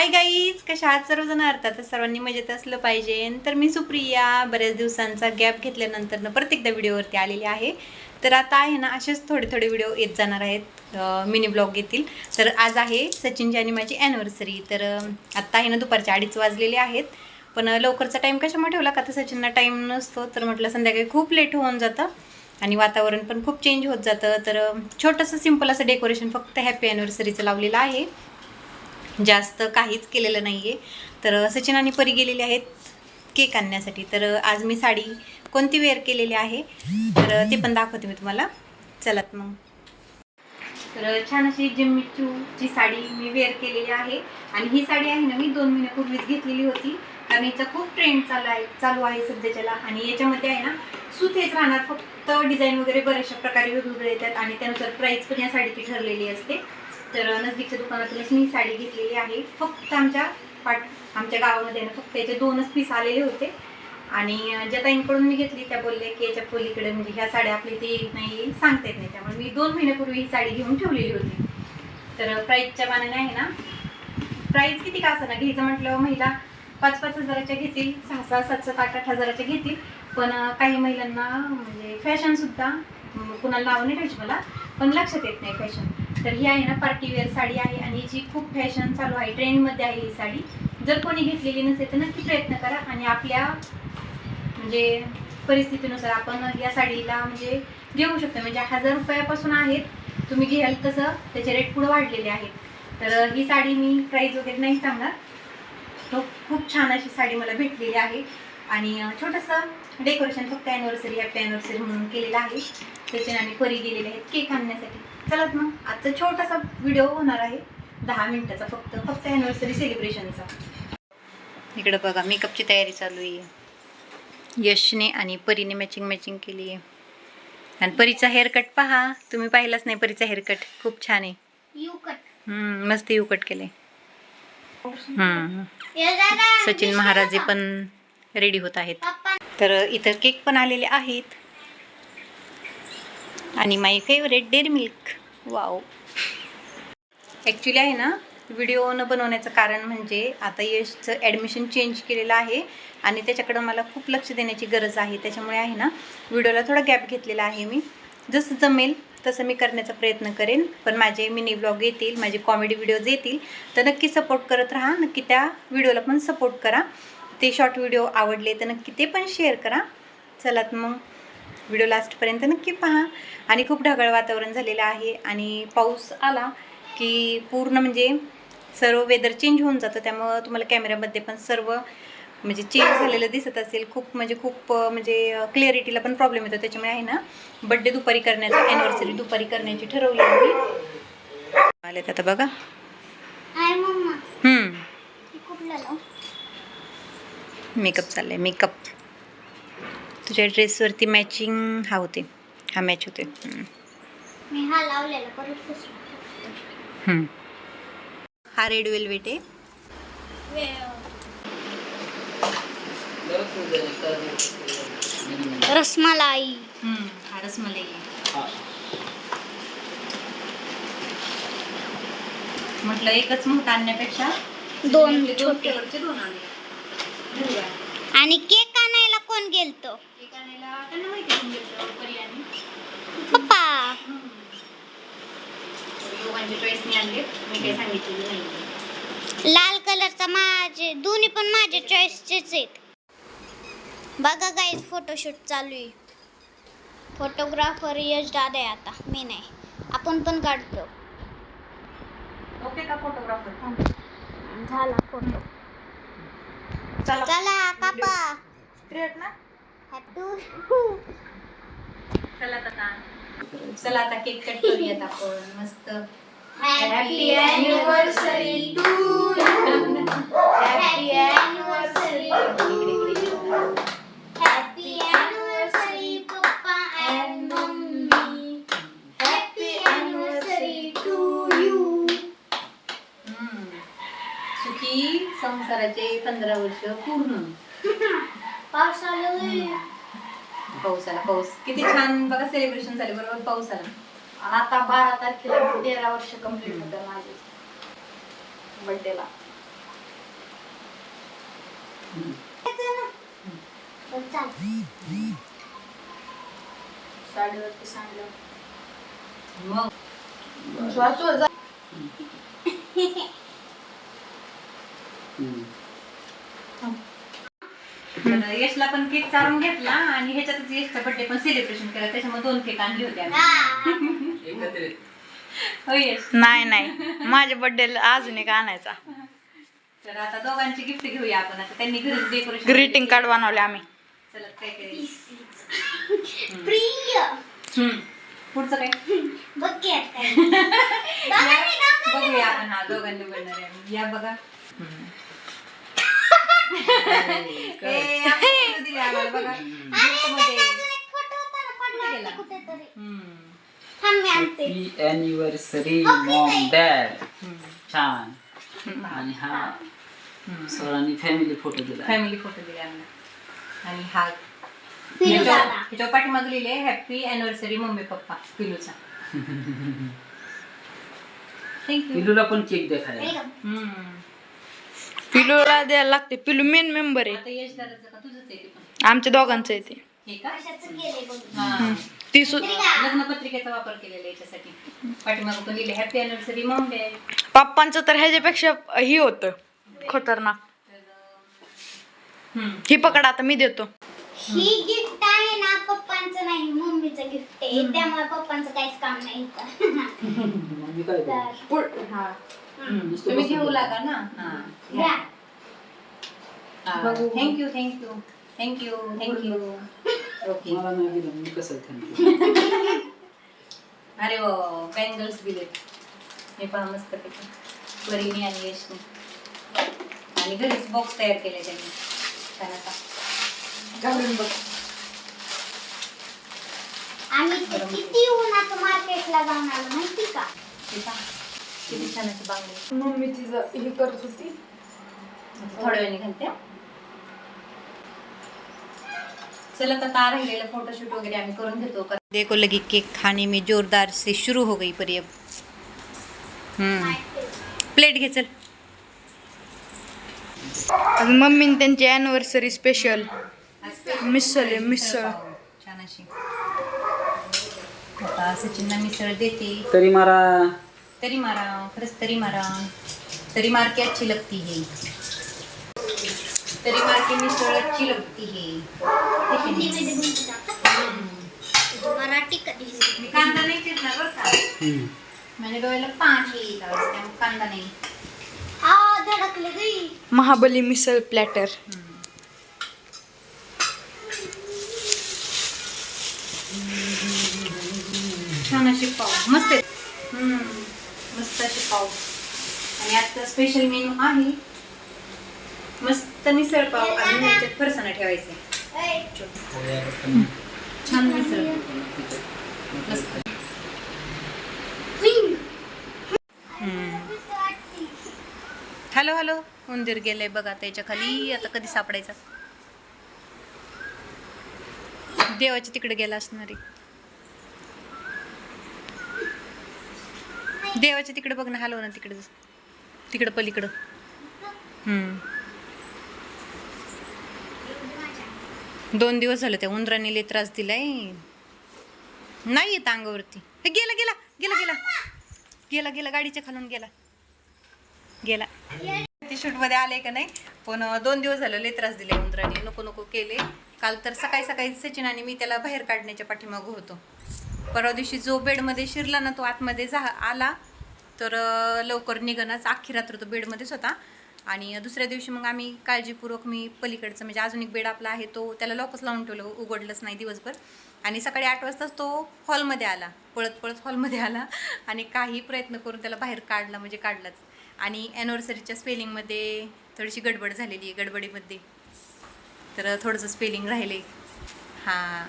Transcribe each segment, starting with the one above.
Hi guys, कशा आहात सर्वजण? अर्थात सर्वांनी मजेत असलं पाहिजे. तर मी सुप्रिया बऱ्याच दिवसांचा गॅप घेतल्यानंतर परत व्हिडिओवरती आलेली आहे. तर आता आहे ना, असेच थोडे व्हिडिओ येत जाणार आहेत, मिनी ब्लॉग येतील. तर आज आहे सचिनची आणि माझी ॲनिव्हर्सरी. तर आत्ता आहे ना, दुपारचे 2:30 वाजलेले आहेत. पण लवकरचा टाईम कशामुळे ठेवला का, तर सचिनला टाईम नसतो. तर म्हटलं संध्याकाळी खूप लेट होऊन जातं आणि वातावरण पण खूप चेंज होत जातं. तर छोटंसं सिंपल असं डेकोरेशन फक्त हॅपी ॲनिव्हर्सरीचं लावलेलं आहे, जास्त काहीच केलेलं नाही आहे. तर सचिन आणि परी गेलेले आहेत केक आणण्यासाठी. तर आज मी साडी कोणती वेअर केलेली आहे तर ते पण दाखवते मी तुम्हाला. चलात मग. तर छान अशी जिम्मीचूची साडी मी वेअर केलेली आहे. आणि ही साडी आहे ना, मी 2 महिन्यापूर्वीच घेतलेली होती, कारण याचा खूप ट्रेंड चालू आहे सध्याच्याला. आणि याच्यामध्ये आहे ना, सूत हेच राहणार, फक्त डिझाईन वगैरे बऱ्याचशा प्रकारे वेगवेगळे येतात आणि त्यानुसार प्राईस पण या साडीची ठरलेली असते. तर नजदीकच्या दुकानातूनच मी साडी घेतलेली आहे. फक्त आमच्या गावामध्ये ना, फक्त याचे 2च पीस आलेले होते. आणि ज्या ताईंकडून मी घेतली त्या बोलले की याच्या पलीकडे म्हणजे ह्या साड्या आपली इथे येत नाही, सांगता येत नाही. त्यामुळे मी 2 महिन्यापूर्वी ही साडी घेऊन ठेवलेली होती. तर प्राईसच्या मानाने आहे ना, प्राईस किती का असं ना, घ्यायचं म्हटलं महिला 5-5 हजाराच्या घेतील, 6-6, 7-7, 8-8 हजाराच्या घेतील. पण काही महिलांना म्हणजे फॅशनसुद्धा, कुणाला नाव नाही ठेवायची मला, पण लक्षात येत नाही फॅशन. तर ही आहे ना, पार्टीवेअर साडी आहे आणि हिची खूप फॅशन चालू आहे, ट्रेंडमध्ये आहे ही साडी. जर कोणी घेतलेली नसेल तर नक्की प्रयत्न करा. आणि आपल्या म्हणजे परिस्थितीनुसार आपण या साडीला म्हणजे घेऊ शकतो. म्हणजे 1000 रुपयापासून आहेत, तुम्ही घ्याल तसं त्याचे रेट पुढे वाढलेले आहेत. तर ही साडी मी प्राईस वगैरे नाही सांगणार. तो खूप छान अशी साडी मला भेटलेली आहे. आणि छोटंसं डेकोरेशन फक्त ॲनिव्हर्सरी, हॅपी ॲनिव्हर्सरी म्हणून केलेलं आहे. सचिन आणि परी गेलेले आहेत केक आणण्यासाठी. चला मग, आजचा छोटासा व्हिडिओ होणार आहे 10 मिनिटाचा, फक्त ॲनिव्हर्सरी सेलिब्रेशनचा. इकडं बघा, मेकअपची तयारी चालू आहे. यशने आणि परीने मॅचिंग केली आहे. आणि परीचा हेअरकट पहा, तुम्ही पाहिलाच नाही परीचा हेअरकट, खूप छान आहे. यू कट, मस्त यू कट केले. सचिन महाराजे पण रेडी होत आहेत. तर इथं केक पण आलेले आहेत आणि my favourite dairy milk. Wow. Actually आहे ना, व्हिडिओ न बनवण्याचं कारण म्हणजे आता यशचं ॲडमिशन चेंज केलेलं आहे आणि त्याच्याकडं मला खूप लक्ष देण्याची गरज आहे. त्याच्यामुळे आहे ना, व्हिडिओला थोडा गॅप घेतलेला आहे. मी जसं जमेल तसं मी करण्याचा प्रयत्न करेन. पण माझे मिनी ब्लॉग येतील, माझे कॉमेडी व्हिडिओज येतील, तर नक्की सपोर्ट करत राहा. नक्की त्या व्हिडिओला पण सपोर्ट करा. ते शॉर्ट व्हिडिओ आवडले तर नक्की ते पण शेअर करा. चलात मग, व्हिडिओ लास्टपर्यंत नक्की पहा. आणि खूप ढगाळ वातावरण झालेलं आहे आणि पाऊस आला की पूर्ण म्हणजे सर्व वेदर चेंज होऊन जातं. त्यामुळं तुम्हाला कॅमेऱ्यामध्ये पण सर्व म्हणजे चेंज झालेलं दिसत असेल. खूप म्हणजे क्लिअरिटीला पण प्रॉब्लेम येतो. त्याच्यामुळे आहे ना, बड्डे दुपारी करण्याचा, ॲनिव्हर्सरी दुपारी करण्याची ठरवली आहे. आलेत आता बघा. मेकअप चाललंय, मेकअप. तुझ्या ड्रेसवरती मॅचिंग हा होते, हा मॅच होते. मी हा लावलेला परत हा रेड वेलवेट आहे. रसमलाई. हा रसमलाई. म्हटलं एकच मोठा आणण्यापेक्षा 2 फ्लेवरचे 2 आणले. आणि केक आणायला कोण गेलतो? केक आणायला त्यांना माहिती कोण गेलतो, परी आणि पप्पा. दोघांचे चॉईसने आणले, मी काही सांगितलेलं नाही. लाल कलरचा माझे दोन्ही पण माझ्या चॉईसचेच आहेत. बघा गाईज, फोटोशूट चालू आहे. फोटोग्राफर यश दादा आहे, आता मी नाही, आपण पण काढतो. ओके का फोटोग्राफर? झाला फोटो. चला कापा. क्रिएट ना. चला आता केक कट करूयात आपण मस्त. Happy anniversary to you. Happy anniversary to you. Happy anniversary पप्पा अँड मम्मी. Happy anniversary to you. सुखी संसाराचे 15 वर्ष पूर्ण. पाऊस आला. पाऊस किती छान बघा, सेलिब्रेशन झाले बरोबर पाऊस आला. आता 12 तारखेला 13 वर्ष कंप्लीट होतं माझे बर्थडेला. साडीवरती सांडलं मग तर यशला पण केक चालून घेतला आणि ह्याच्यातच यशचा बर्थडे पण सेलिब्रेशन केला, त्याच्यामुळे 2 केक आणले होते आम्ही. हो यश. नाही माझ्या बर्थडेला अजून एक आणायचा. तर आता दोघांची गिफ्ट घेऊया आपण. आता त्यांनी घरी डेकोरेशन ग्रीटिंग कार्ड बनवले आम्ही. चला काय काय प्रिय पुढचं काय बघ की आता. बघूया आपण. हा दोघांनी बनणार आहे. या बघा. ए, आपण दिले आम्हाला बघा. गिफ्टमध्ये. कुठे गेला? थांब मी आणते. Happy anniversary Maugham dad. छान. आणि हा सरांनी फॅमिली फोटो दिला. फॅमिली फोटो दिले आम्हाला. आणि हा पिलू दादा. ह्याच्या पाठीमागे लिहिले happy anniversary mummy papa पिलूचा. Thank you. पिलूला पण केक देखायला. पिलूला द्यायला लागते. पिलू मेन मेंबर आहे. आता यश दादाचं का तुझंच आहे ते पण? आमच्या दोघांचं आहे ते. हे का? कशाचं केलंय बघ. हा. ती लग्नपत्रिकेचा वापर केलेला आहे याच्यासाठी. पाठीमागे पण लिहिले हॅपी अॅनिव्हर्सरी मॉम डॅड. पप्पांचं तर ह्याच्यापेक्षा ही होतं खतरनाक. ही पकड आता मी देतो. ही गिफ्ट आहे ना पप्पांचं नाही मम्मीचं गिफ्ट आहे, त्यामुळे पप्पांचं काहीच काम नाही इथं. मम्मी काय बोलते? हा. नुसतं तुम्ही बसून घेऊ बोलते. लागा ना. हा. द्या. Thank you thank you thank you thank you. Okay. मला नाही दिलं मी कसं थँक्यू. अरे वा बँगल्स दिलेत. हे पहा मस्त पैकी वरिनी आणि यशने. आणि घरीच बॉक्स तयार केले त्यांनी. छान आता घालून बघ. आम्ही ते किती उन्हाचं मार्केटला जाऊन आलो माहिती का? हे पहा किती छान असे बांगडे. मम्मी तिचं हे करत होती. थोड्या वेळाने घालते. चला आता राहिलेला फोटोशूट वगैरे आम्ही करून घेतो. देखो लगी केक खाने में जोरदार से शुरू हो गई परी अब. प्लेट घे चल. मम्मीने त्यांची अॅनिव्हर्सरी स्पेशल मिसळ आहे, मिसळ. छान अशी. आता सचिनला मिसळ देते. तरी मारा. तरी मारा खरंच तरी मारा. तरी मार के अच्छी लगती है. तरी मार के मिसळ अच्छी लगती है. हिंदीमध्ये बोलतो आपण. मराठी कधी मी कांदा नाही चिरणार बरं का. माझ्या डोळ्याला पाणी येईल त्यामुळे कांदा नाही. धडकले गई. महाबली मिसळ प्लॅटर. छान अशी पाव मस्त आहेत. मस्त अशी पाव. आणि आता स्पेशल मेनू आहे मस्त मिसळ पाव आणि ह्याच्यात फरसाणा ठेवायचे. छान मिसळ मस्त. हॅलो हॅलो उंदीर गेले बघा त्याच्या खाली. आता कधी सापडायचा. देवाच्या तिकडे गेला असणार आहे. देवाच्या तिकडे बघ ना. हलव ना तिकडे तिकडं पलीकडं. 2 दिवस झाले त्या उंदराने लय त्रास दिलाय. नाही येत अंगावरती. हे गेला गेला गेला गेला गेला गेला गाडीच्या खालून गेला गेला. ती शूटमध्ये आले का नाही पण 2 दिवस झाले लय त्रास दिले उंदराने. नको नको केले. काल तर सकाळी सकाळी सचिन आणि मी त्याला बाहेर काढण्याच्या पाठीमागं होतो. परवा दिवशी जो बेडमध्ये शिरला ना तो आतमध्ये आला तर लवकर निघणंच. अख्खी रात्र तो बेडमध्येच होता. आणि दुसऱ्या दिवशी मग आम्ही काळजीपूर्वक मी पलीकडचं म्हणजे अजून एक बेड आपला आहे तो त्याला लॉकच लावून ठेवलं. उघडलंच नाही दिवसभर. आणि सकाळी 8 वाजताच तो हॉलमध्ये आला. पळत पळत हॉलमध्ये आला आणि काही प्रयत्न करून त्याला बाहेर काढला म्हणजे काढलाच. आणि ॲनिव्हर्सरीच्या स्पेलिंगमध्ये थोडीशी गडबड झालेली आहे. गडबडीमध्ये तर थोडंसं स्पेलिंग राहिले. हां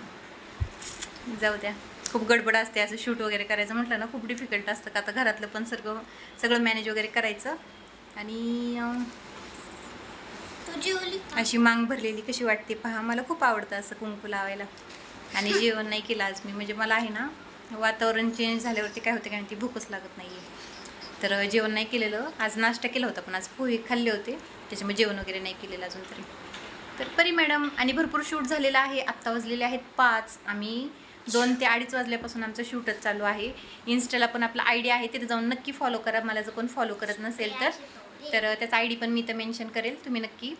जाऊ द्या. खूप गडबड असते असं शूट वगैरे करायचं म्हटलं ना खूप डिफिकल्ट असतं. का आता घरातलं पण सगळं मॅनेज वगैरे करायचं. आणि अशी मांग भरलेली कशी वाटते पहा. मला खूप आवडतं असं कुंकू लावायला. आणि जेवण नाही केलं आज मी म्हणजे मला आहे ना वातावरण चेंज झाल्यावरती काय होतं काय ती भूकच लागत नाही आहे. तर जेवण नाही केलेलं, आज नाश्ता केला होता पण आज पोहे खाल्ले होते, त्याच्यामुळे जेवण वगैरे नाही केलेलं अजून तरी. तर परी मॅडम आणि भरपूर शूट झालेलं आहे. आत्ता वाजलेले आहेत 5. आम्ही 2 ते 2:30 वाजल्यापासून आमचं शूटच चालू आहे. इन्स्टाला पण आपला आय डी आहे, तिथे जाऊन नक्की फॉलो करा. मला जर कोण फॉलो करत नसेल तर त्याचा आय डी पण मी इथं मेन्शन करेल, तुम्ही नक्की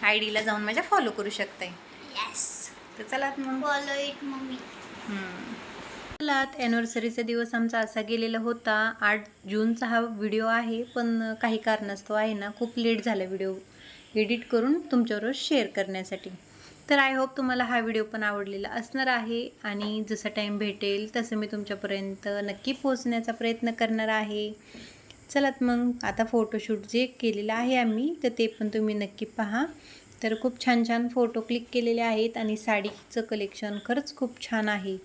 आय डीला जाऊन माझ्या फॉलो करू शकताय. येस, तर चला मग. Follow it mummy. चला, ॲनिव्हर्सरीचा दिवस आमचा असा गेलेला होता. 8 जूनचा हा व्हिडिओ आहे, पण काही कारणास्तव आहे ना खूप लेट झाला व्हिडिओ एडिट करून तुमच्याबरोबर शेअर करण्यासाठी. तर आय होप तुम्हाला हा व्हिडिओ पण आवडलेला असणार आहे आणि जसा टाईम भेटेल तसं मी तुमच्यापर्यंत नक्की पोहोचण्याचा प्रयत्न करणार आहे. चलात मग आता फोटोशूट जे केलेलं आहे आम्ही तर ते पण तुम्ही नक्की पहा. तर खूप छान छान फोटो क्लिक केलेले आहेत आणि साडीचं कलेक्शन खरंच खूप छान आहे.